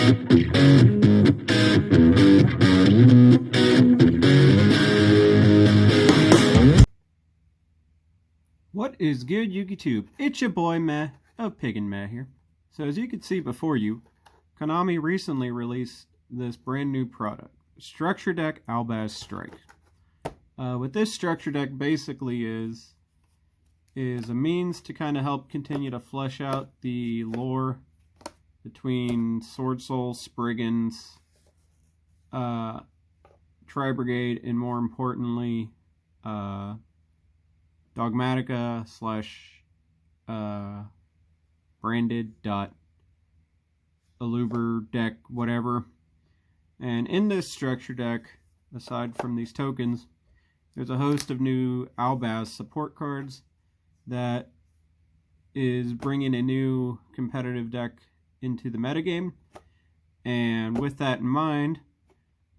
What is good, YouTube? It's your boy Meh of Pig and Meh here. So as you can see before you, Konami recently released this brand new product, Structure Deck Albaz Strike. What this structure deck basically is a means to kind of help continue to flesh out the lore between Sword Soul, Spriggans, Tri-Brigade, and more importantly, Dogmatica / Branded Aluber deck, whatever. And in this structure deck, aside from these tokens, there's a host of new Albaz support cards that is bringing a new competitive deck into the metagame. And with that in mind,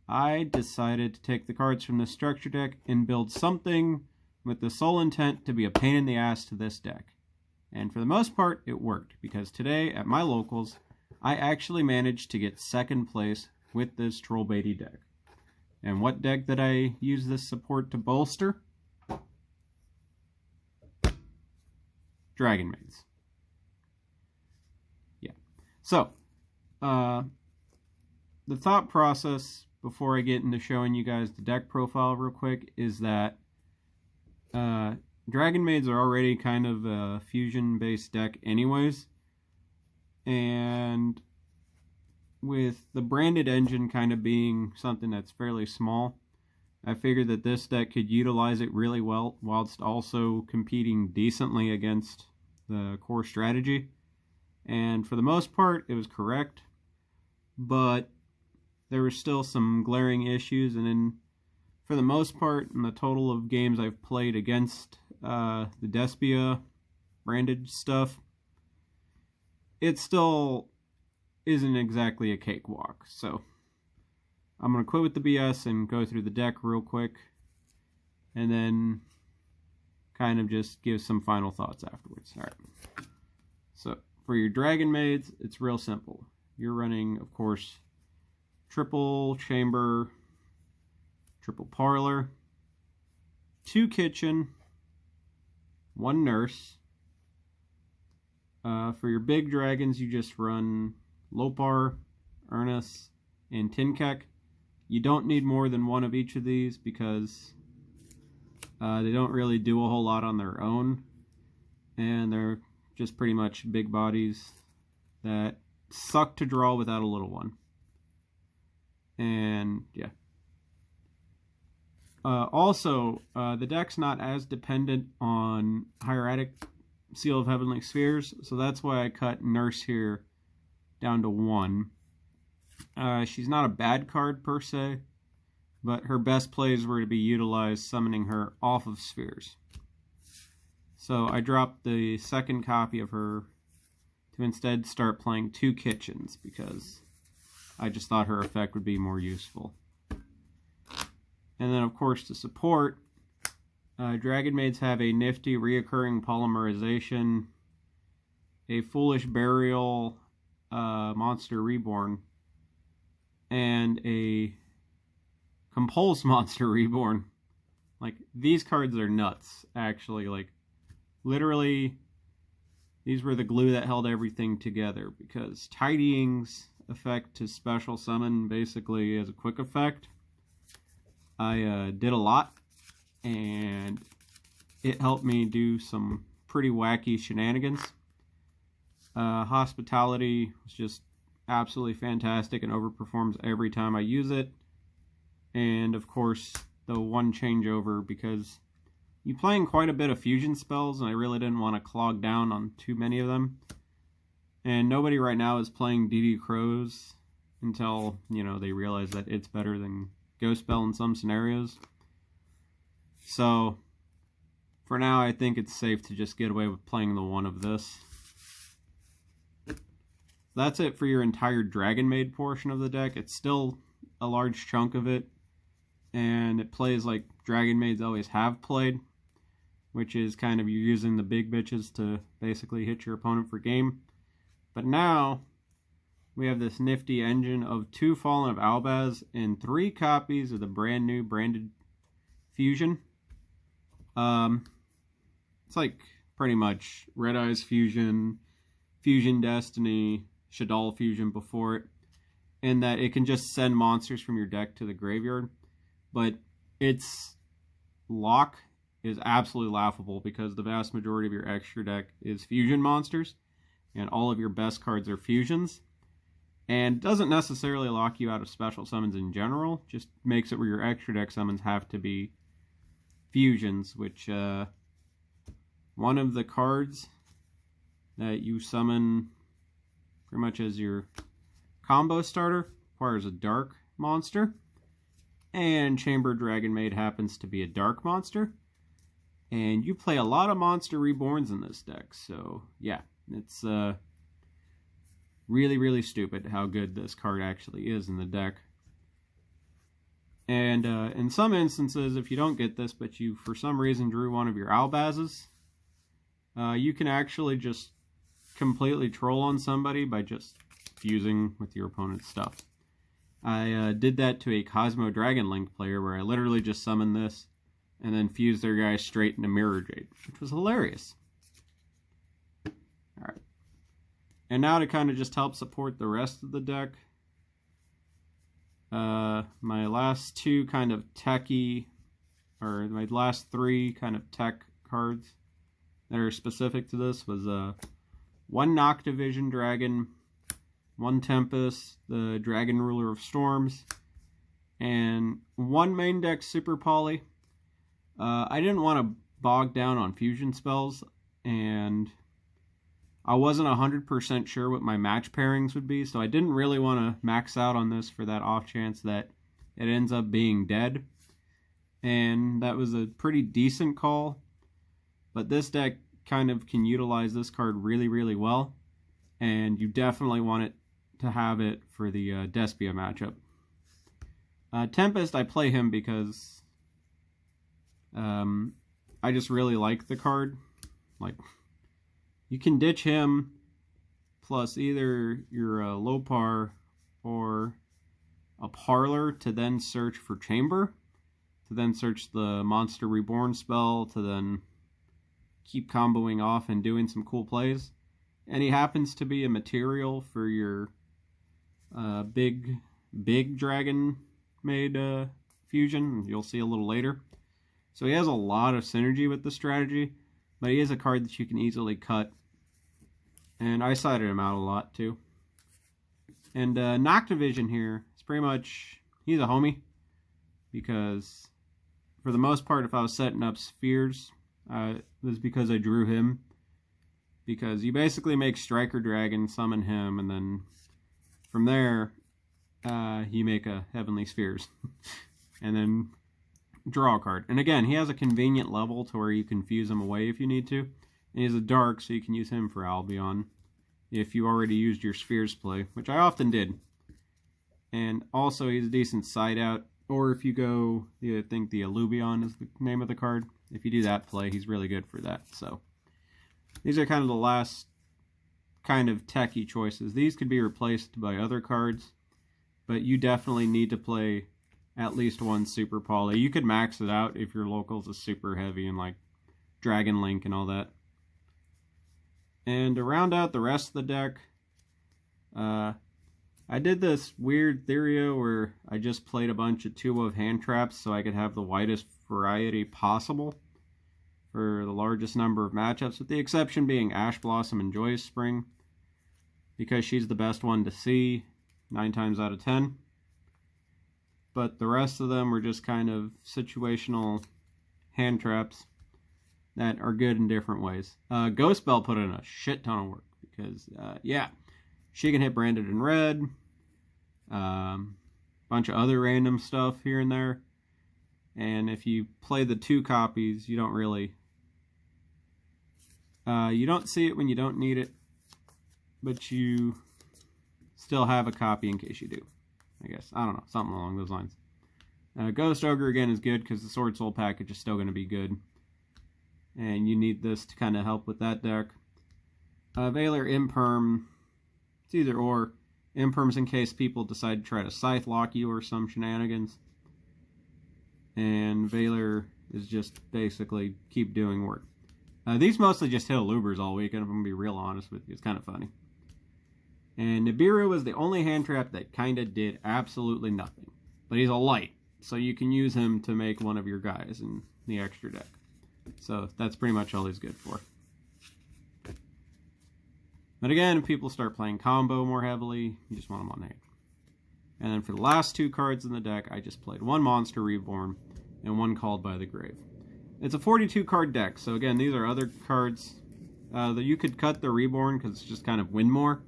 I decided to take the cards from the structure deck and build something with the sole intent to be a pain in the ass to this deck. And for the most part, it worked, because today at my locals, I actually managed to get second place with this Trollbaity deck. And what deck did I use this support to bolster? Dragonmaids. Yeah. So, the thought process before I get into showing you guys the deck profile real quick is that Dragonmaids are already kind of a fusion-based deck anyways. And with the branded engine kind of being something that's fairly small, I figured that this deck could utilize it really well whilst also competing decently against the core strategy. And for the most part, it was correct, but there were still some glaring issues. And then for the most part, in the total of games I've played against the Despia branded stuff, it still isn't exactly a cakewalk. So I'm going to quit with the BS and go through the deck real quick, and then kind of just give some final thoughts afterwards. Alright. So for your Dragonmaids, it's real simple. You're running, of course, triple chamber, triple parlor, 2 kitchen, 1 nurse. For your big dragons, you just run Lopar, Ernest, and Tinkek. You don't need more than 1 of each of these because they don't really do a whole lot on their own, and they're just pretty much big bodies that suck to draw without a little one. And yeah. Also, the deck's not as dependent on Hieratic Seal of Heavenly Spheres, so that's why I cut Nurse here down to 1. She's not a bad card per se, but her best plays were to be utilized summoning her off of spheres. So I dropped the second copy of her to instead start playing 2 kitchens, because I just thought her effect would be more useful. And then, of course, to support, Dragonmaids have a nifty reoccurring polymerization, a foolish burial monster reborn, and a compulse monster reborn. Like, these cards are nuts, actually. Like, literally, these were the glue that held everything together, because Tidying's effect to special summon basically as a quick effect, I did a lot, and it helped me do some pretty wacky shenanigans. Hospitality was just absolutely fantastic and overperforms every time I use it. And of course, the 1 changeover, because you're playing quite a bit of fusion spells, and I really didn't want to clog down on too many of them. And nobody right now is playing DD Crows until, they realize that it's better than Ghost Spell in some scenarios. So, for now, I think it's safe to just get away with playing the 1 of this. That's it for your entire Dragonmaid portion of the deck. It's still a large chunk of it, and it plays like Dragonmaids always have played, which is kind of you're using the big bitches to basically hit your opponent for game. But now, we have this nifty engine of 2 Fallen of Albaz and 3 copies of the brand new Branded Fusion. It's like pretty much Red Eyes Fusion, Fusion Destiny, Shaddoll Fusion before it, in that it can just send monsters from your deck to the graveyard. But its lock is absolutely laughable because the vast majority of your extra deck is fusion monsters, and all of your best cards are fusions. And doesn't necessarily lock you out of special summons in general, just makes it where your extra deck summons have to be fusions, which one of the cards that you summon pretty much as your combo starter requires a dark monster, and Chamber Dragonmaid happens to be a dark monster, and you play a lot of monster reborns in this deck, so yeah, it's really, really stupid how good this card actually is in the deck. And in some instances, if you don't get this, but you for some reason drew one of your Albazes, you can actually just completely troll on somebody by just fusing with your opponent's stuff. I did that to a Cosmo Dragon Link player where I literally just summoned this and then fused their guy straight into Mirror Jade, which was hilarious. Alright. And now to kind of just help support the rest of the deck, my last 2 kind of techy, or my last 3 kind of tech cards that are specific to this was 1 Noctivision Dragon, 1 Tempest, the Dragon Ruler of Storms, and 1 main deck Super Poly. I didn't want to bog down on fusion spells, and I wasn't 100% sure what my match pairings would be, so I didn't really want to max out on this for that off chance that it ends up being dead. And that was a pretty decent call, but this deck kind of can utilize this card really, really well, and you definitely want it to have it for the Despia matchup. Tempest, I play him because I just really like the card. Like, you can ditch him plus either your Lopar or a Parlor to then search for Chamber, to then search the Monster Reborn spell, to then keep comboing off and doing some cool plays. And he happens to be a material for your big Dragon Maid fusion, you'll see a little later. So he has a lot of synergy with the strategy, but he is a card that you can easily cut. And I sided him out a lot too. And Noctivision here is pretty much, he's a homie, because for the most part, if I was setting up spheres, it was because I drew him. Because you basically make Striker Dragon, summon him, and then from there, you make a Heavenly Spheres. And then draw a card. And again, he has a convenient level to where you can fuse him away if you need to. And he's a dark, so you can use him for Albion if you already used your Spheres play, which I often did. And also, he's a decent side out. Or if you go, I think the Alluvion is the name of the card. If you do that play, he's really good for that. So these are kind of the last kind of techie choices. These could be replaced by other cards, but you definitely need to play at least 1 Super Poly. You could max it out if your locals is super heavy and like Dragon Link and all that. And to round out the rest of the deck, I did this weird theory where I just played a bunch of 2-of hand traps so I could have the widest variety possible for the largest number of matchups, with the exception being Ash Blossom and Joyous Spring, because she's the best one to see 9 times out of 10. But the rest of them were just kind of situational hand traps that are good in different ways. Ghost Belle put in a shit ton of work because, yeah, she can hit Branded in red, bunch of other random stuff here and there. And if you play the 2 copies, you don't really, you don't see it when you don't need it, but you still have a copy in case you do. I guess. I don't know. Something along those lines. Ghost Ogre, again, is good because the Sword Soul package is still going to be good. And you need this to kind of help with that deck. Valor Imperm, it's either or. imperms in case people decide to try to scythe lock you or some shenanigans. And Valor is just basically keep doing work. These mostly just hit Lubers all week, and I'm going to be real honest with you. It's kind of funny. And Nibiru was the only hand trap that kind of did absolutely nothing. But he's a light, so you can use him to make one of your guys in the extra deck. So that's pretty much all he's good for. But again, if people start playing combo more heavily, you just want him on hand. And then for the last 2 cards in the deck, I just played 1 Monster Reborn and 1 Called by the Grave. It's a 42 card deck, so again, these are other cards that you could cut the Reborn because it's just kind of win more.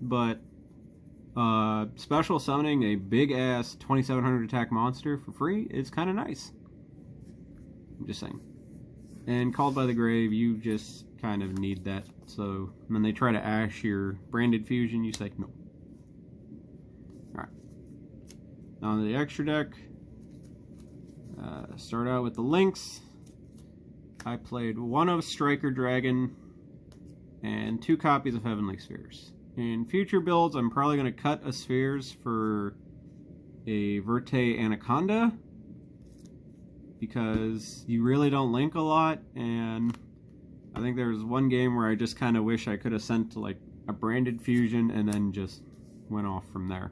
But special summoning a big ass 2700 attack monster for free is kind of nice. I'm just saying. And Called by the Grave, you just kind of need that. So when they try to ash your Branded Fusion, you say no. Alright. On the extra deck, start out with the links. I played 1 of Striker Dragon and 2 copies of Heavenly Spheres. In future builds, I'm probably going to cut a Spheres for a Verte Anaconda, because you really don't link a lot, and I think there was one game where I just kind of wish I could have sent to like a Branded Fusion and then just went off from there.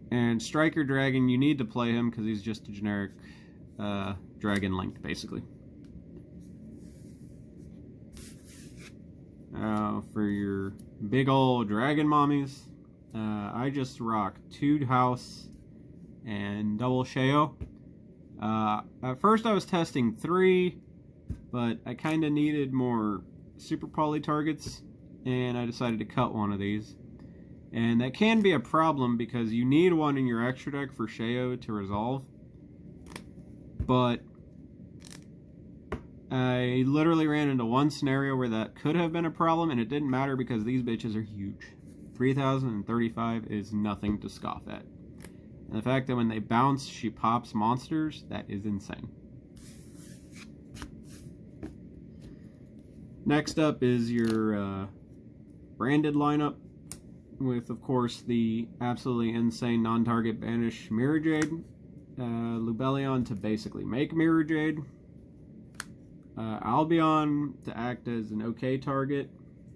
And Striker Dragon, you need to play him because he's just a generic dragon linked, basically. For your big old dragon mommies, I just rock 2 House and double Sheo. At first I was testing 3, but I kind of needed more super poly targets, and I decided to cut one of these. And that can be a problem because you need one in your extra deck for Sheo to resolve. But I literally ran into one scenario where that could have been a problem, and it didn't matter because these bitches are huge. 3035 is nothing to scoff at. And the fact that when they bounce, she pops monsters, that is insane. Next up is your branded lineup, with, of course, the absolutely insane non-target banish Mirror Jade, Lubellion to basically make Mirror Jade, Albion to act as an okay target.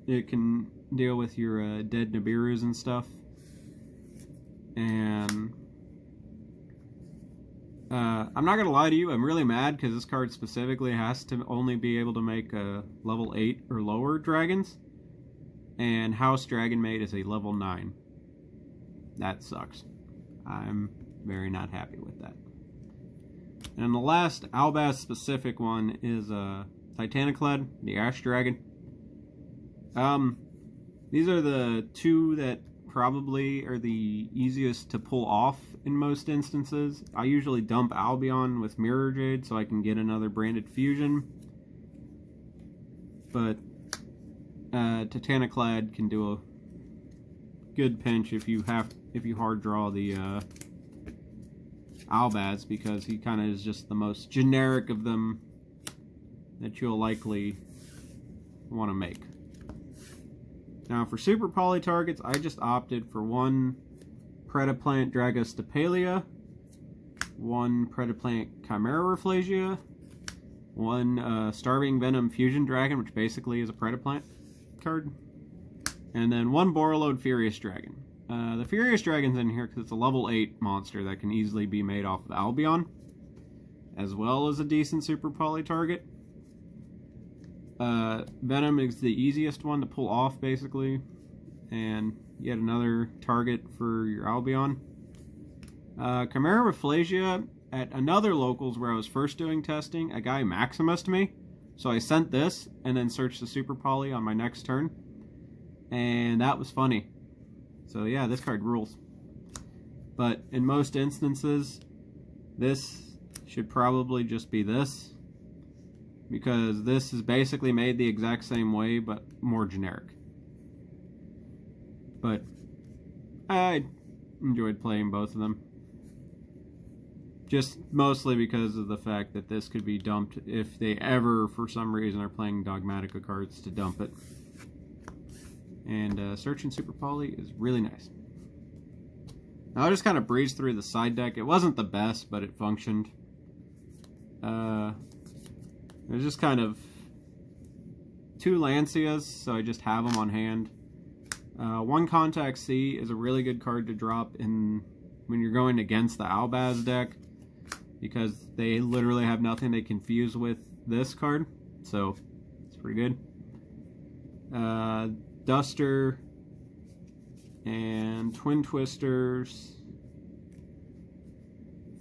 It can deal with your dead Nibirus and stuff. And I'm not going to lie to you, I'm really mad because this card specifically has to only be able to make level 8 or lower dragons. And House Dragonmaid is a level 9. That sucks. I'm very not happy with that. And the last Albaz specific one is Titaniclad, the Ash Dragon. These are the 2 that probably are the easiest to pull off in most instances. I usually dump Albion with Mirror Jade so I can get another Branded Fusion. But Titaniclad can do a good pinch if you hard draw the Albaz, because he kind of is just the most generic of them that you'll likely want to make. Now for super poly targets, I just opted for 1 Predaplant Dragostapelia, 1 Predaplant Chimera Rafflesia, 1 Starving Venom Fusion Dragon, which basically is a Predaplant card, and then 1 Borreload Furious Dragon. The Furious Dragon's in here because it's a level 8 monster that can easily be made off of Albion, as well as a decent super poly target. Venom is the easiest one to pull off, basically, and yet another target for your Albion. Chimera Rafflesia, at another locals where I was first doing testing, a guy Maximused me, so I sent this and then searched the super poly on my next turn, and that was funny. So yeah, this card rules. But in most instances, this should probably just be this, because this is basically made the exact same way, but more generic. But I enjoyed playing both of them. Just mostly because of the fact that this could be dumped if they ever, for some reason, are playing Dogmatica cards to dump it. And Search and Super Poly is really nice. Now I just kind of breezed through the side deck. It wasn't the best, but it functioned. There's just kind of 2 Lancias, so I just have them on hand. 1 Contact C is a really good card to drop in when you're going against the Albaz deck, because they literally have nothing they can fuse with this card, so it's pretty good. Duster and Twin Twisters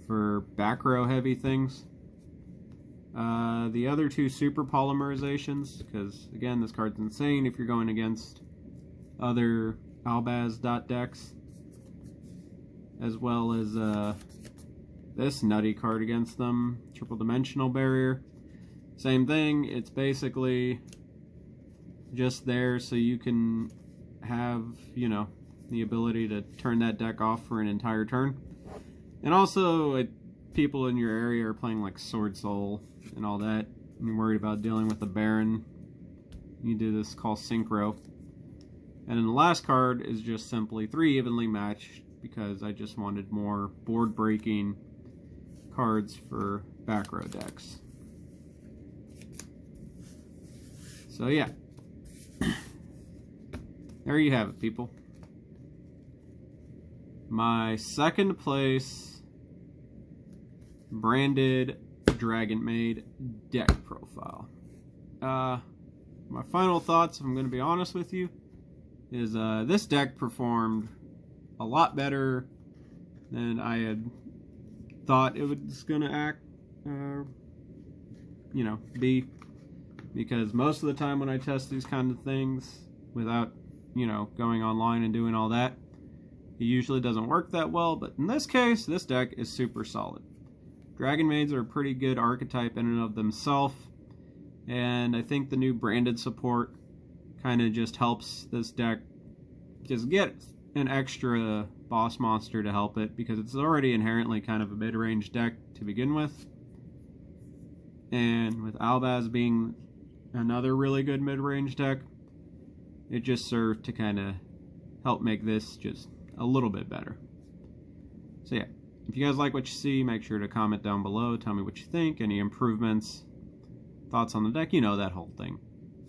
for back row heavy things. The other 2 super polymerizations, because again, this card's insane if you're going against other Albaz dot decks, as well as this nutty card against them, Triple Dimensional Barrier. Same thing, it's basically just there so you can have, you know, the ability to turn that deck off for an entire turn. And also, people in your area are playing like Sword Soul and all that, and you're worried about dealing with the Baron. You do this called Synchro. And then the last card is just simply 3 evenly matched, because I just wanted more board breaking cards for back row decks. So yeah. There you have it, people. My second place Branded Dragonmaid deck profile. My final thoughts, if I'm going to be honest with you, is this deck performed a lot better than I had thought it was going to be. Because most of the time when I test these kind of things without, going online and doing all that, it usually doesn't work that well. But in this case, this deck is super solid. Dragonmaids are a pretty good archetype in and of themselves, and I think the new branded support kind of just helps this deck just get an extra boss monster to help it, because it's already inherently kind of a mid-range deck to begin with. And with Albaz being another really good mid-range deck, it just served to kind of help make this just a little bit better. So yeah, if you guys like what you see, make sure to comment down below, tell me what you think, any improvements, thoughts on the deck, that whole thing.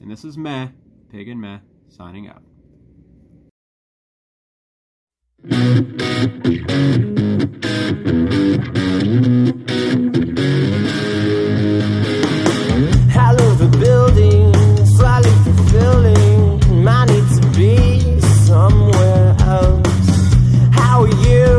And this is Meh, Pig and Meh, signing out.